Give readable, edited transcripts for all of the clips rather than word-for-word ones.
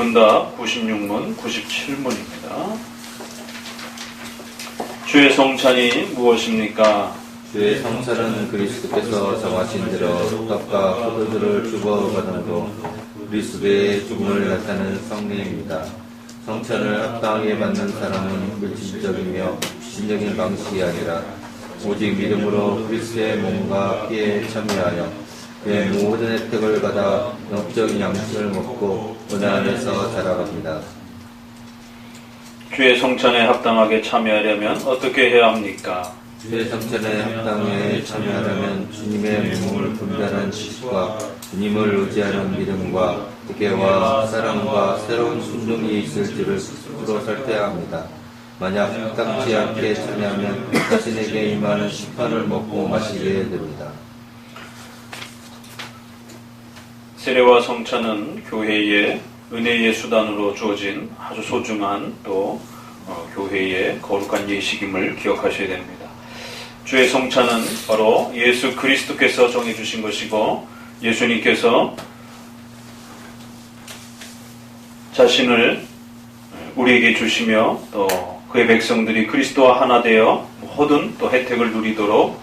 문답 96문, 97문입니다. 주의 성찬이 무엇입니까? 주의 성찬은 그리스도께서 정하신 대로 떡과 포도주를 주고받음으로 그리스도의 죽음을 나타내는 성례입니다. 성찬을 합당하게 받는 사람은 물질적이며 신적인 방식이 아니라 오직 믿음으로 그리스도의 몸과 피에 참여하여 그의 모든 혜택을 받아 영적인 양식을 먹고 은혜 안에서 자라갑니다. 주의 성찬에 합당하게 참여하려면 어떻게 해야 합니까? 주의 성찬에 합당하게 참여하려면 주님의 몸을 분별하는 지식과 주님을 의지하는 믿음과 기계와 사랑과 새로운 순종이 있을지를 스스로 설득해야 합니다. 만약 합당치 않게 참여하면 자신에게 임하는 심판을 먹고 마시게 됩니다. 세례와 성찬은 교회의 은혜의 수단으로 주어진 아주 소중한 또 교회의 거룩한 예식임을 기억하셔야 됩니다. 주의 성찬은 바로 예수 그리스도께서 정해주신 것이고 예수님께서 자신을 우리에게 주시며 또 그의 백성들이 그리스도와 하나 되어 모든 또 혜택을 누리도록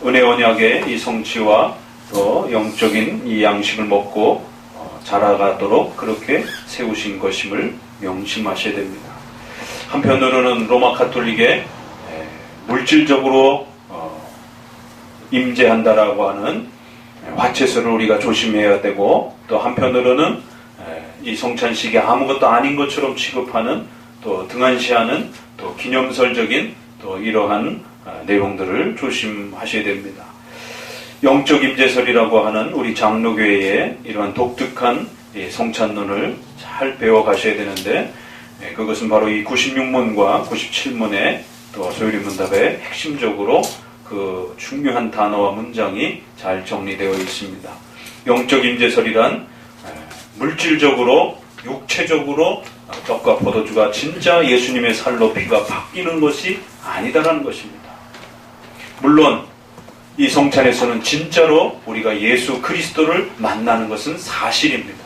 은혜 언약의 이 성취와 또 영적인 이 양식을 먹고 자라가도록 그렇게 세우신 것임을 명심하셔야 됩니다. 한편으로는 로마 가톨릭에 물질적으로 임재한다라고 하는 화채술을 우리가 조심해야 되고 또 한편으로는 이 성찬식이 아무것도 아닌 것처럼 취급하는 또 등한시하는 또 기념설적인 또 이러한 내용들을 조심하셔야 됩니다. 영적 임재설이라고 하는 우리 장로교회의 이러한 독특한 성찬론을 잘 배워가셔야 되는데 그것은 바로 이 96문과 97문의 또 소요리문답에 핵심적으로 그 중요한 단어와 문장이 잘 정리되어 있습니다. 영적 임재설이란 물질적으로 육체적으로 떡과 포도주가 진짜 예수님의 살로 피가 바뀌는 것이 아니다라는 것입니다. 물론 이 성찬에서는 진짜로 우리가 예수 그리스도를 만나는 것은 사실입니다.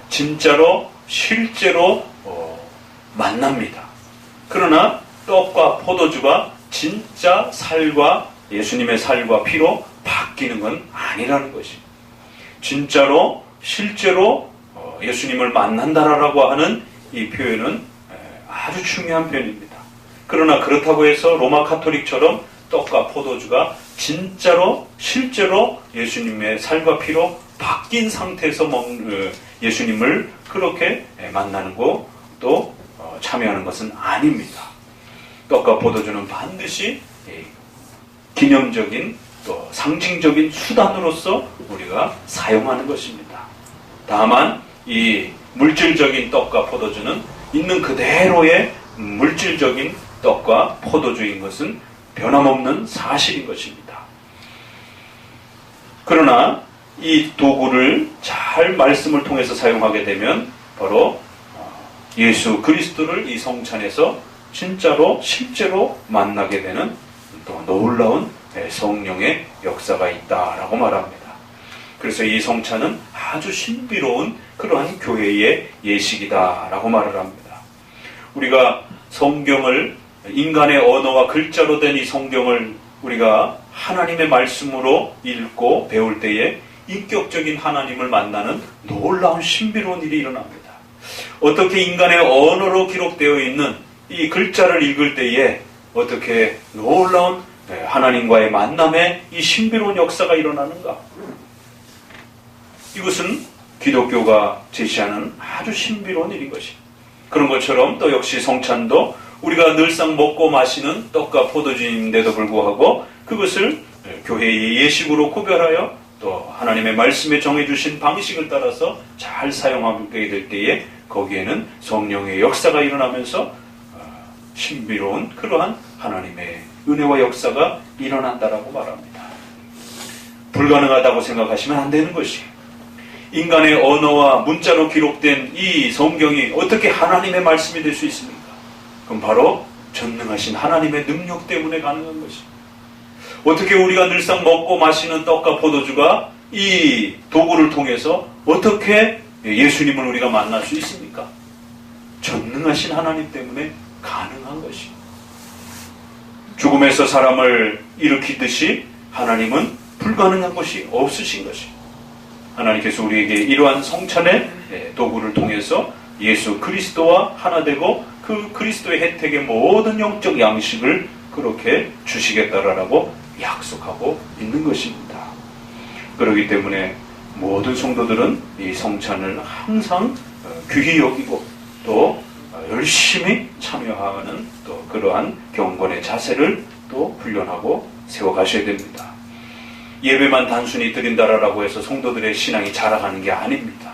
진짜로 실제로 만납니다. 그러나 떡과 포도주가 진짜 살과 예수님의 살과 피로 바뀌는 건 아니라는 것입니다. 진짜로 실제로 예수님을 만난다라고 하는 이 표현은 아주 중요한 표현입니다. 그러나 그렇다고 해서 로마 가톨릭처럼 떡과 포도주가 진짜로 실제로 예수님의 살과 피로 바뀐 상태에서 예수님을 그렇게 만나는 거 또 참여하는 것은 아닙니다. 떡과 포도주는 반드시 기념적인 또 상징적인 수단으로서 우리가 사용하는 것입니다. 다만 이 물질적인 떡과 포도주는 있는 그대로의 물질적인 떡과 포도주인 것은 변함없는 사실인 것입니다. 그러나 이 도구를 잘 말씀을 통해서 사용하게 되면 바로 예수 그리스도를 이 성찬에서 진짜로 실제로 만나게 되는 또 놀라운 성령의 역사가 있다라고 말합니다. 그래서 이 성찬은 아주 신비로운 그러한 교회의 예식이다라고 말을 합니다. 우리가 성경을 인간의 언어와 글자로 된 이 성경을 우리가 하나님의 말씀으로 읽고 배울 때에 인격적인 하나님을 만나는 놀라운 신비로운 일이 일어납니다. 어떻게 인간의 언어로 기록되어 있는 이 글자를 읽을 때에 어떻게 놀라운 하나님과의 만남의 이 신비로운 역사가 일어나는가? 이것은 기독교가 제시하는 아주 신비로운 일인 것입니다. 그런 것처럼 또 역시 성찬도 우리가 늘상 먹고 마시는 떡과 포도주인데도 불구하고 그것을 교회의 예식으로 구별하여 또 하나님의 말씀에 정해주신 방식을 따라서 잘 사용하게 될 때에 거기에는 성령의 역사가 일어나면서 신비로운 그러한 하나님의 은혜와 역사가 일어난다라고 말합니다. 불가능하다고 생각하시면 안 되는 것이에요. 인간의 언어와 문자로 기록된 이 성경이 어떻게 하나님의 말씀이 될 수 있습니까? 그럼 바로 전능하신 하나님의 능력 때문에 가능한 것입니다. 어떻게 우리가 늘상 먹고 마시는 떡과 포도주가 이 도구를 통해서 어떻게 예수님을 우리가 만날 수 있습니까? 전능하신 하나님 때문에 가능한 것이. 죽음에서 사람을 일으키듯이 하나님은 불가능한 것이 없으신 것이. 하나님께서 우리에게 이러한 성찬의 도구를 통해서 예수 그리스도와 하나 되고 그 그리스도의 혜택의 모든 영적 양식을 그렇게 주시겠다라고 약속하고 있는 것입니다. 그렇기 때문에 모든 성도들은 이 성찬을 항상 귀히 여기고 또 열심히 참여하는 또 그러한 경건의 자세를 또 훈련하고 세워가셔야 됩니다. 예배만 단순히 드린다라고 해서 성도들의 신앙이 자라가는 게 아닙니다.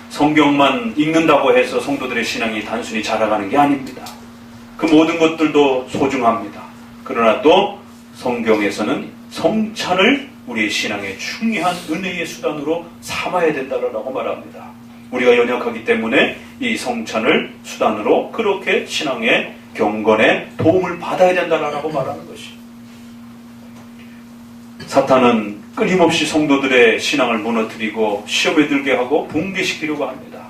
성경만 읽는다고 해서 성도들의 신앙이 단순히 자라가는 게 아닙니다. 그 모든 것들도 소중합니다. 그러나 또 성경에서는 성찬을 우리의 신앙의 중요한 은혜의 수단으로 삼아야 된다라고 말합니다. 우리가 연약하기 때문에 이 성찬을 수단으로 그렇게 신앙의 경건에 도움을 받아야 된다라고 말하는 것이. 사탄은 끊임없이 성도들의 신앙을 무너뜨리고 시험에 들게 하고 붕괴시키려고 합니다.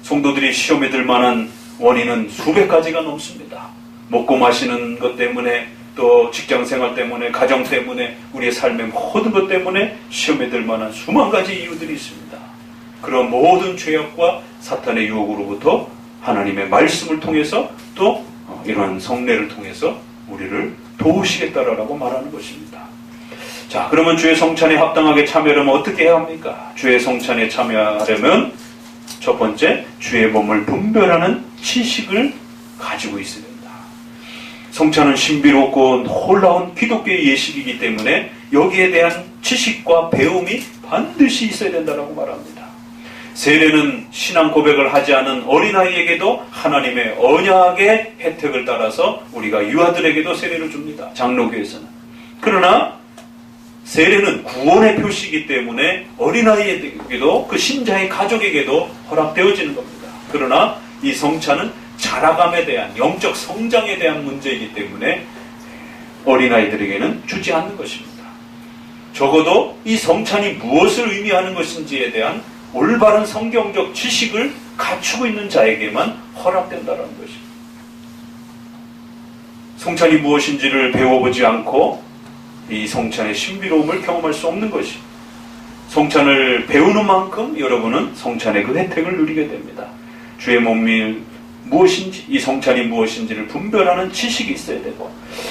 성도들이 시험에 들 만한 원인은 수백 가지가 넘습니다. 먹고 마시는 것 때문에 또 직장생활 때문에 가정 때문에 우리의 삶의 모든 것 때문에 시험에 들 만한 수만 가지 이유들이 있습니다. 그런 모든 죄악과 사탄의 유혹으로부터 하나님의 말씀을 통해서 또 이러한 성례를 통해서 우리를 도우시겠다라고 말하는 것입니다. 자, 그러면 주의 성찬에 합당하게 참여하려면 어떻게 해야 합니까? 주의 성찬에 참여하려면 첫 번째, 주의 몸을 분별하는 지식을 가지고 있어야 됩니다. 성찬은 신비롭고 놀라운 기독교의 예식이기 때문에 여기에 대한 지식과 배움이 반드시 있어야 된다고 말합니다. 세례는 신앙 고백을 하지 않은 어린아이에게도 하나님의 언약의 혜택을 따라서 우리가 유아들에게도 세례를 줍니다. 장로교에서는. 그러나 세례는 구원의 표시이기 때문에 어린아이에게도 그 신자의 가족에게도 허락되어지는 겁니다. 그러나 이 성찬은 자라감에 대한 영적 성장에 대한 문제이기 때문에 어린아이들에게는 주지 않는 것입니다. 적어도 이 성찬이 무엇을 의미하는 것인지에 대한 올바른 성경적 지식을 갖추고 있는 자에게만 허락된다는 것입니다. 성찬이 무엇인지를 배워보지 않고 이 성찬의 신비로움을 경험할 수 없는 것이. 성찬을 배우는 만큼 여러분은 성찬의 그 혜택을 누리게 됩니다. 주의 몸이 무엇인지, 이 성찬이 무엇인지를 분별하는 지식이 있어야 되고,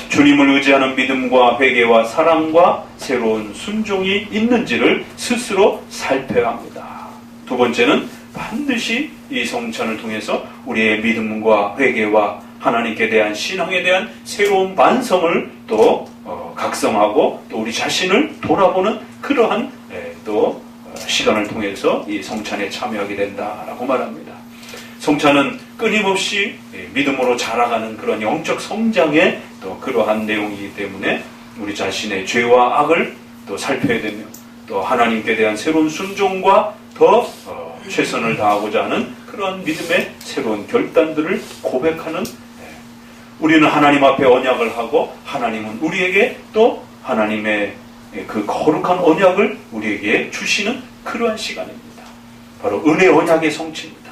주님을 의지하는 믿음과 회개와 사랑과 새로운 순종이 있는지를 스스로 살펴야 합니다. 두 번째는 반드시 이 성찬을 통해서 우리의 믿음과 회개와 하나님께 대한 신앙에 대한 새로운 반성을 또 각성하고 또 우리 자신을 돌아보는 그러한 또 시간을 통해서 이 성찬에 참여하게 된다라고 말합니다. 성찬은 끊임없이 믿음으로 자라가는 그런 영적 성장의 또 그러한 내용이기 때문에 우리 자신의 죄와 악을 또 살펴야 되며 또 하나님께 대한 새로운 순종과 더 최선을 다하고자 하는 그러한 믿음의 새로운 결단들을 고백하는, 우리는 하나님 앞에 언약을 하고 하나님은 우리에게 또 하나님의 그 거룩한 언약을 우리에게 주시는 그러한 시간입니다. 바로 은혜 언약의 성취입니다.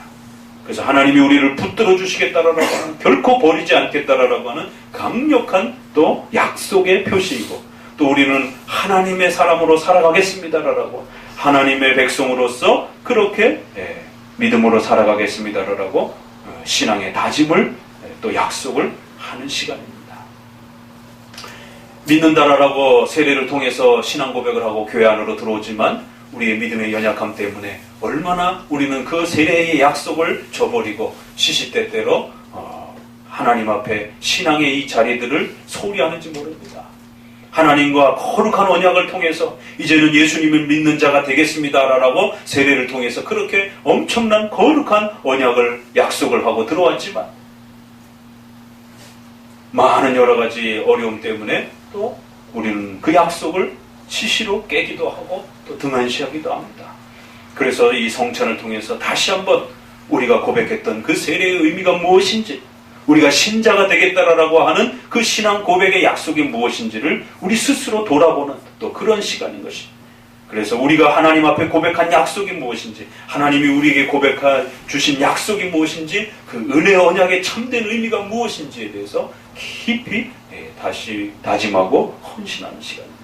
그래서 하나님이 우리를 붙들어 주시겠다라고 하는, 결코 버리지 않겠다라고 하는 강력한 또 약속의 표시이고, 또 우리는 하나님의 사람으로 살아가겠습니다라고, 하나님의 백성으로서 그렇게 믿음으로 살아가겠습니다라고 신앙의 다짐을 또 약속을 하는 시간입니다. 믿는다라고 세례를 통해서 신앙 고백을 하고 교회 안으로 들어오지만 우리의 믿음의 연약함 때문에 얼마나 우리는 그 세례의 약속을 저버리고 시시때때로 하나님 앞에 신앙의 이 자리들을 소홀히 하는지 모릅니다. 하나님과 거룩한 언약을 통해서 이제는 예수님을 믿는 자가 되겠습니다라고 세례를 통해서 그렇게 엄청난 거룩한 언약을 약속을 하고 들어왔지만 많은 여러 가지 어려움 때문에 또 우리는 그 약속을 시시로 깨기도 하고 또 등한시하기도 합니다. 그래서 이 성찬을 통해서 다시 한번 우리가 고백했던 그 세례의 의미가 무엇인지, 우리가 신자가 되겠다라고 하는 그 신앙 고백의 약속이 무엇인지를 우리 스스로 돌아보는 또 그런 시간인 것이. 그래서 우리가 하나님 앞에 고백한 약속이 무엇인지, 하나님이 우리에게 주신 약속이 무엇인지, 그 은혜 언약의 참된 의미가 무엇인지에 대해서 깊이 다시 다짐하고 헌신하는 시간입니다.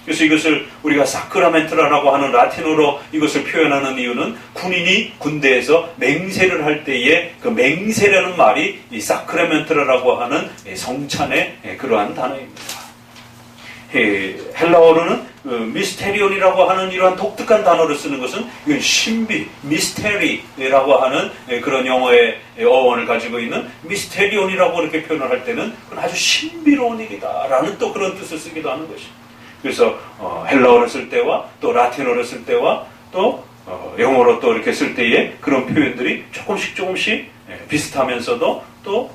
그래서 이것을 우리가 사크라멘트라고 하는 라틴어로 이것을 표현하는 이유는 군인이 군대에서 맹세를 할 때에 그 맹세라는 말이 이 사크라멘트라고 하는 성찬의 그러한 단어입니다. 헬라어로는 미스테리온이라고 하는 이러한 독특한 단어를 쓰는 것은 이건 신비, 미스테리라고 하는 그런 영어의 어원을 가지고 있는 미스테리온이라고 이렇게 표현을 할 때는 그건 아주 신비로운 일이다라는 또 그런 뜻을 쓰기도 하는 것입니다. 그래서 헬라어를 쓸 때와 또 라틴어를 쓸 때와 또 영어로 또 이렇게 쓸 때에 그런 표현들이 조금씩 비슷하면서도 또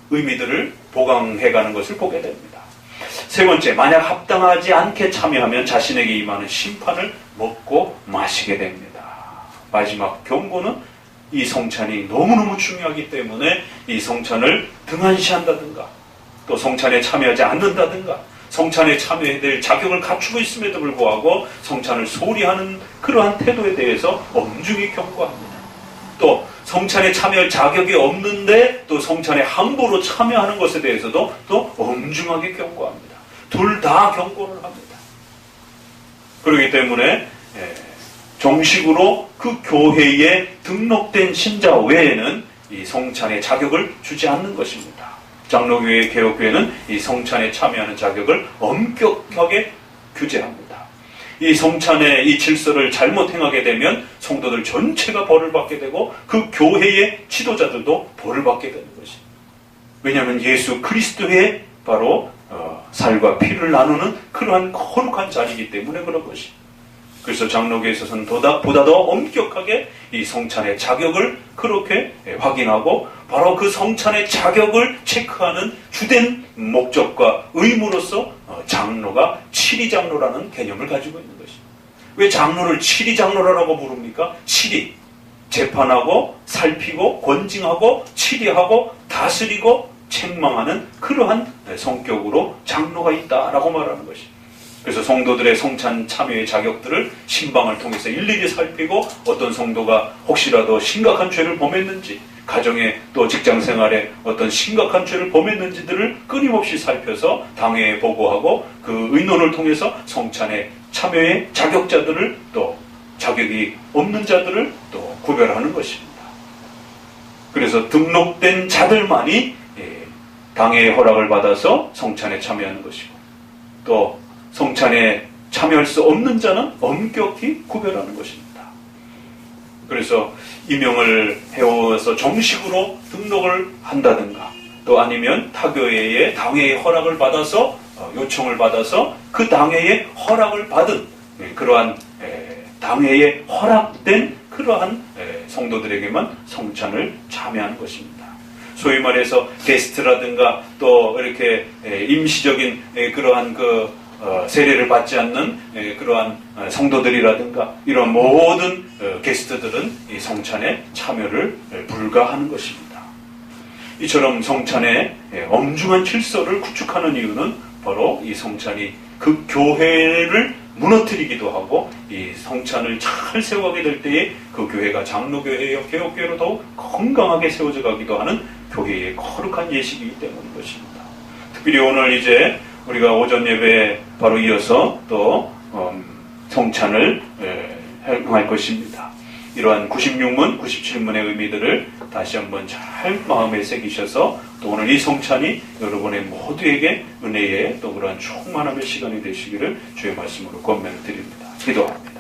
의미들을 보강해가는 것을 보게 됩니다. 세 번째, 만약 합당하지 않게 참여하면 자신에게 임하는 심판을 먹고 마시게 됩니다. 마지막 경고는 이 성찬이 너무너무 중요하기 때문에 이 성찬을 등한시한다든가 또 성찬에 참여하지 않는다든가 성찬에 참여해야 될 자격을 갖추고 있음에도 불구하고 성찬을 소홀히 하는 그러한 태도에 대해서 엄중히 경고합니다. 또 성찬에 참여할 자격이 없는데 또 성찬에 함부로 참여하는 것에 대해서도 또 엄중하게 경고합니다. 둘 다 경고를 합니다. 그렇기 때문에 정식으로 그 교회에 등록된 신자 외에는 이 성찬의 자격을 주지 않는 것입니다. 장로교회, 개혁교회는 이 성찬에 참여하는 자격을 엄격하게 규제합니다. 이 성찬의 이 질서를 잘못 행하게 되면 성도들 전체가 벌을 받게 되고 그 교회의 지도자들도 벌을 받게 되는 것입니다. 왜냐하면 예수 그리스도의 바로 살과 피를 나누는 그러한 거룩한 자리이기 때문에 그런 것입니다. 그래서 장로교에 있어서는 보다 더 엄격하게 이 성찬의 자격을 그렇게 확인하고 바로 그 성찬의 자격을 체크하는 주된 목적과 의무로서 장로가 칠의장로라는 개념을 가지고 있는 것입니다. 왜 장로를 칠의장로라고 부릅니까? 칠의, 재판하고 살피고 권징하고 칠의하고 다스리고 책망하는 그러한 성격으로 장로가 있다라고 말하는 것입니다. 그래서 성도들의 성찬 참여의 자격들을 신방을 통해서 일일이 살피고 어떤 성도가 혹시라도 심각한 죄를 범했는지 가정에 또 직장생활에 어떤 심각한 죄를 범했는지들을 끊임없이 살펴서 당회에 보고하고 그 의논을 통해서 성찬의 참여의 자격자들을 또 자격이 없는 자들을 또 구별하는 것입니다. 그래서 등록된 자들만이 당회의 허락을 받아서 성찬에 참여하는 것이고 또 성찬에 참여할 수 없는 자는 엄격히 구별하는 것입니다. 그래서 임용을 해오서 정식으로 등록을 한다든가 또 아니면 타교회의 당회의 허락을 받아서 요청을 받아서 그 당회의 허락을 받은 그러한 당회에 허락된 그러한 성도들에게만 성찬을 참여하는 것입니다. 소위 말해서 게스트라든가 또 이렇게 임시적인 그러한 세례를 받지 않는 그러한 성도들이라든가 이런 모든 게스트들은 이 성찬에 참여를 불가하는 것입니다. 이처럼 성찬의 엄중한 질서를 구축하는 이유는 바로 이 성찬이 그 교회를 무너뜨리기도 하고 이 성찬을 잘 세워가게 될 때에 그 교회가 장로교회여 개혁교회로 더욱 건강하게 세워져 가기도 하는 교회의 거룩한 예식이기 때문인 것입니다. 특별히 오늘 이제 우리가 오전 예배에 바로 이어서 또 성찬을 행할 것입니다. 이러한 96문, 97문의 의미들을 다시 한번 잘 마음에 새기셔서 또 오늘 이 성찬이 여러분의 모두에게 은혜의 또 그러한 충만함의 시간이 되시기를 주의 말씀으로 권면을 드립니다. 기도합니다.